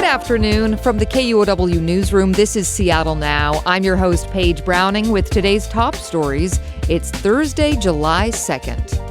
afternoon from the KUOW newsroom. This is Seattle Now. I'm your host, Paige Browning, with today's top stories. It's Thursday, July 2nd.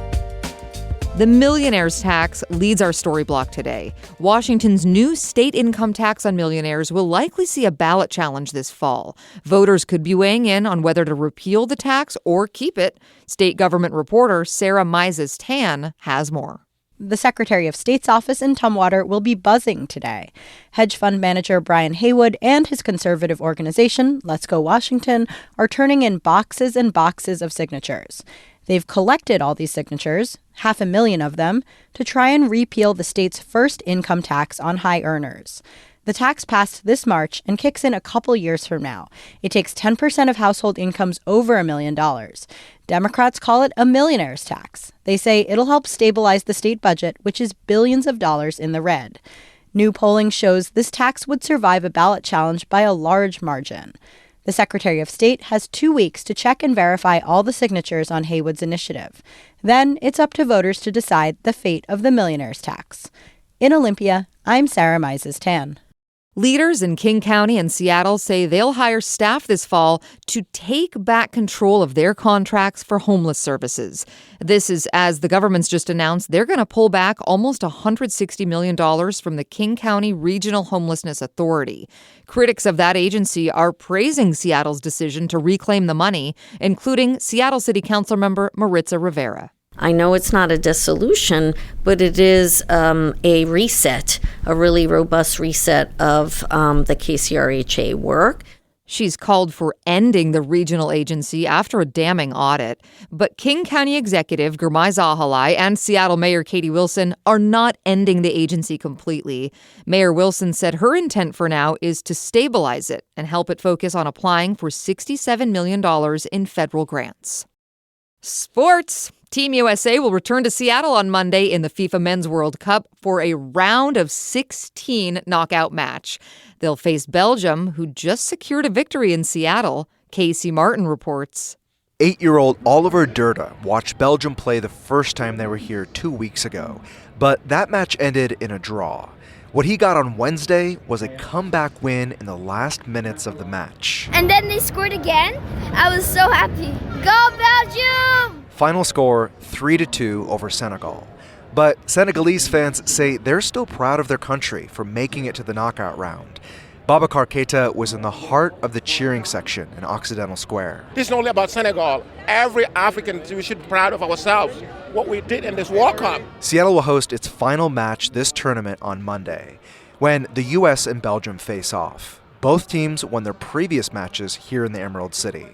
The millionaire's tax leads our story block today. Washington's new state income tax on millionaires will likely see a ballot challenge this fall. Voters could be weighing in on whether to repeal the tax or keep it. State government reporter Sarah Mises-Tan has more. The Secretary of State's office in Tumwater will be buzzing today. Hedge fund manager Brian Haywood and his conservative organization, Let's Go Washington, are turning in boxes and boxes of signatures. They've collected all these signatures, 500,000 of them, to try and repeal the state's first income tax on high earners. The tax passed this March and kicks in a couple years from now. It takes 10% of household incomes over $1 million. Democrats call it a millionaire's tax. They say it'll help stabilize the state budget, which is billions of dollars in the red. New polling shows this tax would survive a ballot challenge by a large margin. The Secretary of State has 2 weeks to check and verify all the signatures on Haywood's initiative. Then it's up to voters to decide the fate of the millionaire's tax. In Olympia, I'm Sarah Mises-Tan. Leaders in King County and Seattle say they'll hire staff this fall to take back control of their contracts for homeless services. This is as the government's just announced they're going to pull back almost $160 million from the King County Regional Homelessness Authority. Critics of that agency are praising Seattle's decision to reclaim the money, including Seattle City Council member Maritza Rivera. I know it's not a dissolution, but it is a reset, a really robust reset of the KCRHA work. She's called for ending the regional agency after a damning audit. But King County Executive Gurmai Zahalai and Seattle Mayor Katie Wilson are not ending the agency completely. Mayor Wilson said her intent for now is to stabilize it and help it focus on applying for $67 million in federal grants. Sports. Team USA will return to Seattle on Monday in the FIFA Men's World Cup for a round of 16 knockout match. They'll face Belgium, who just secured a victory in Seattle. Casey Martin reports. 8-year-old Oliver Durda watched Belgium play the first time they were here 2 weeks ago, but that match ended in a draw. What he got on Wednesday was a comeback win in the last minutes of the match. And then they scored again. I was so happy. Go Belgium! Final score 3-2 over Senegal. But Senegalese fans say they're still proud of their country for making it to the knockout round. Babacar Keita was in the heart of the cheering section in Occidental Square. This is not only about Senegal. Every African, we should be proud of ourselves, what we did in this World Cup. Seattle will host its final match this tournament on Monday, when the U.S. and Belgium face off. Both teams won their previous matches here in the Emerald City.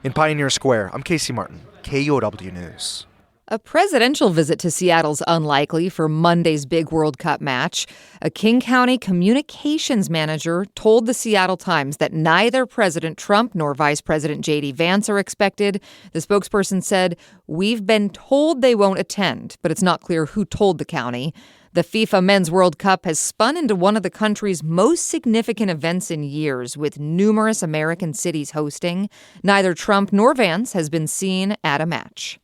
In Pioneer Square, I'm Casey Martin, KUOW News. A presidential visit to Seattle's unlikely for Monday's big World Cup match. A King County communications manager told the Seattle Times that neither President Trump nor Vice President J.D. Vance are expected. The spokesperson said, "We've been told they won't attend, but it's not clear who told the county." The FIFA Men's World Cup has spun into one of the country's most significant events in years, with numerous American cities hosting. Neither Trump nor Vance has been seen at a match.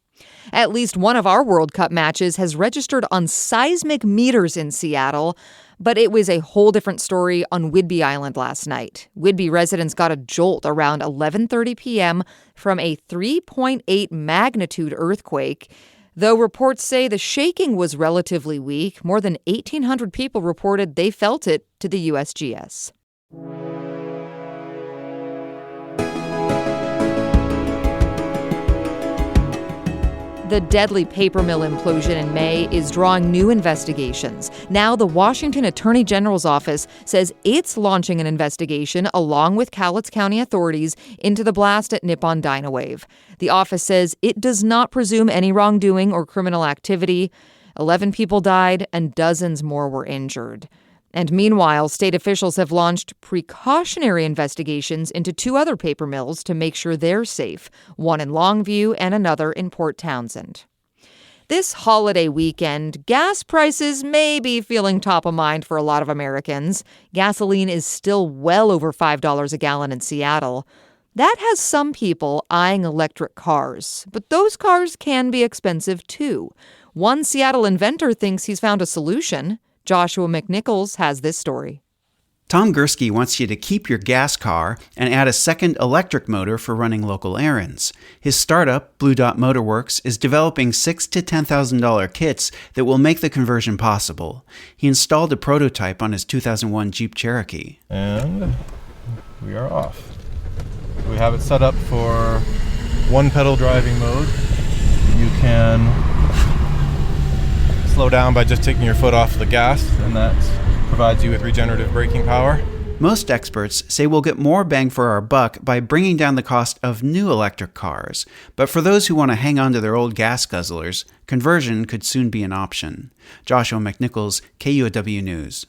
At least one of our World Cup matches has registered on seismic meters in Seattle, but it was a whole different story on Whidbey Island last night. Whidbey residents got a jolt around 11:30 p.m. from a 3.8 magnitude earthquake. Though reports say the shaking was relatively weak, more than 1,800 people reported they felt it to the USGS. The deadly paper mill implosion in May is drawing new investigations. Now the Washington Attorney General's office says it's launching an investigation along with Cowlitz County authorities into the blast at Nippon Dynawave. The office says it does not presume any wrongdoing or criminal activity. 11 people died and dozens more were injured. And meanwhile, state officials have launched precautionary investigations into 2 other paper mills to make sure they're safe, one in Longview and another in Port Townsend. This holiday weekend, gas prices may be feeling top of mind for a lot of Americans. Gasoline is still well over $5 a gallon in Seattle. That has some people eyeing electric cars, but those cars can be expensive too. One Seattle inventor thinks he's found a solution. Joshua McNichols has this story. Tom Gursky wants you to keep your gas car and add a second electric motor for running local errands. His startup, Blue Dot Motorworks, is developing $6,000 to $10,000 kits that will make the conversion possible. He installed a prototype on his 2001 Jeep Cherokee. And we are off. We have it set up for one pedal driving mode. You can slow down by just taking your foot off the gas, and that provides you with regenerative braking power. Most experts say we'll get more bang for our buck by bringing down the cost of new electric cars. But for those who want to hang on to their old gas guzzlers, conversion could soon be an option. Joshua McNichols, KUOW News.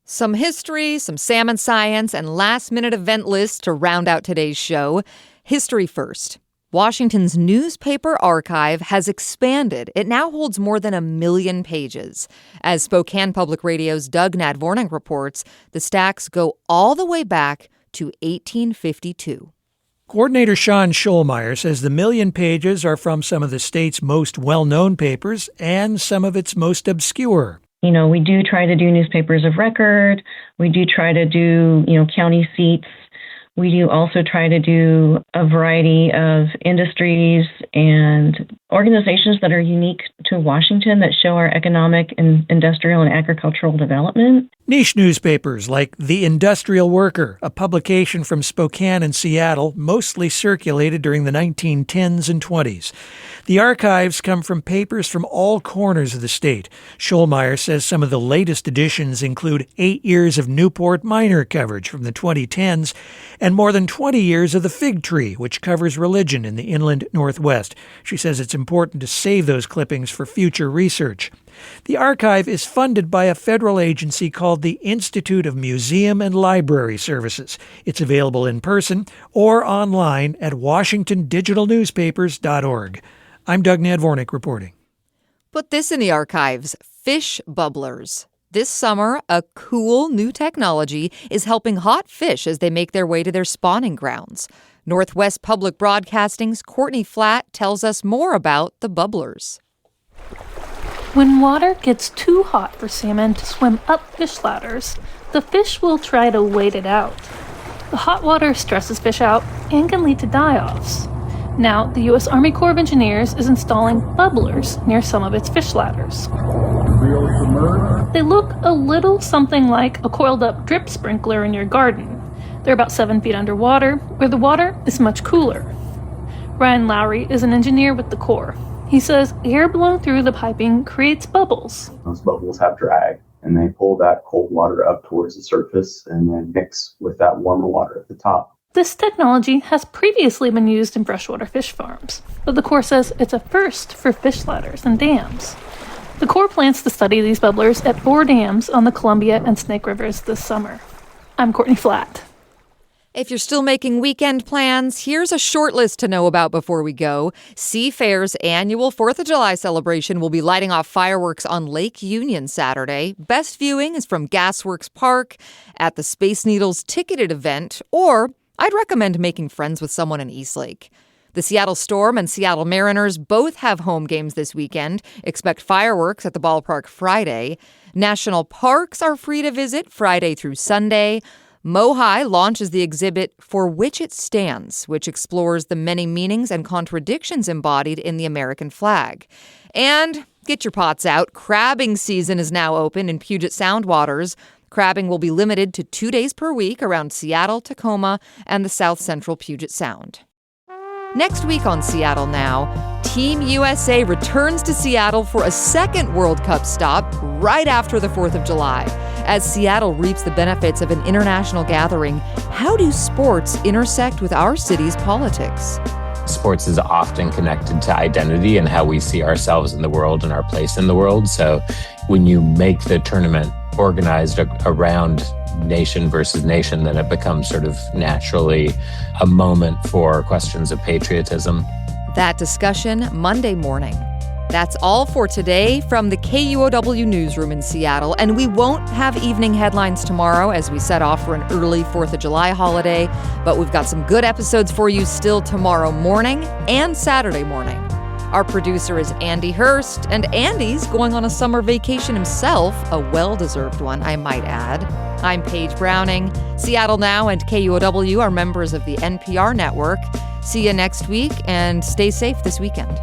Some history, some salmon science, and last-minute event lists to round out today's show. History first. Washington's newspaper archive has expanded. It now holds more than 1 million pages. As Spokane Public Radio's Doug Nadvornik reports, the stacks go all the way back to 1852. Coordinator Sean Scholmeyer says the 1 million pages are from some of the state's most well-known papers and some of its most obscure. You know, we do try to do newspapers of record. We do try to do, county seats. We do also try to do a variety of industries and organizations that are unique to Washington that show our economic and industrial and agricultural development. Niche newspapers like The Industrial Worker, a publication from Spokane and Seattle, mostly circulated during the 1910s and 20s. The archives come from papers from all corners of the state. Scholmeyer says some of the latest editions include 8 years of Newport Minor coverage from the 2010s and more than 20 years of The Fig Tree, which covers religion in the inland Northwest. She says it's important to save those clippings for future research. The archive is funded by a federal agency called the Institute of Museum and Library Services. It's available in person or online at washingtondigitalnewspapers.org. I'm Doug Nadvornik reporting. Put this in the archives, fish bubblers. This summer, a cool new technology is helping hot fish as they make their way to their spawning grounds. Northwest Public Broadcasting's Courtney Flatt tells us more about the bubblers. When water gets too hot for salmon to swim up fish ladders, the fish will try to wait it out. The hot water stresses fish out and can lead to die-offs. Now, the U.S. Army Corps of Engineers is installing bubblers near some of its fish ladders. They look a little something like a coiled-up drip sprinkler in your garden. They're about 7 feet underwater, where the water is much cooler. Ryan Lowry is an engineer with the Corps. He says air blown through the piping creates bubbles. Those bubbles have drag, and they pull that cold water up towards the surface and then mix with that warmer water at the top. This technology has previously been used in freshwater fish farms, but the Corps says it's a first for fish ladders and dams. The Corps plans to study these bubblers at 4 dams on the Columbia and Snake Rivers this summer. I'm Courtney Flatt. If you're still making weekend plans, here's a short list to know about before we go. Seafair's annual 4th of July celebration will be lighting off fireworks on Lake Union Saturday. Best viewing is from Gasworks Park at the Space Needle's ticketed event, or I'd recommend making friends with someone in Eastlake. The Seattle Storm and Seattle Mariners both have home games this weekend. Expect fireworks at the ballpark Friday. National parks are free to visit Friday through Sunday. Mohai launches the exhibit For Which It Stands, which explores the many meanings and contradictions embodied in the American flag. And get your pots out. Crabbing season is now open in Puget Sound waters. Crabbing will be limited to 2 days per week around Seattle, Tacoma, and the south central Puget Sound. Next week on Seattle Now, Team USA returns to Seattle for a second World Cup stop right after the 4th of July. As Seattle reaps the benefits of an international gathering, how do sports intersect with our city's politics? Sports is often connected to identity and how we see ourselves in the world and our place in the world. So when you make the tournament organized around nation versus nation, then it becomes sort of naturally a moment for questions of patriotism. That discussion Monday morning. That's all for today from the KUOW newsroom in Seattle, and we won't have evening headlines tomorrow as we set off for an early 4th of July holiday, but we've got some good episodes for you still tomorrow morning and Saturday morning. Our producer is Andy Hurst, and Andy's going on a summer vacation himself, a well-deserved one, I might add. I'm Paige Browning. Seattle Now and KUOW are members of the NPR network. See you next week, and stay safe this weekend.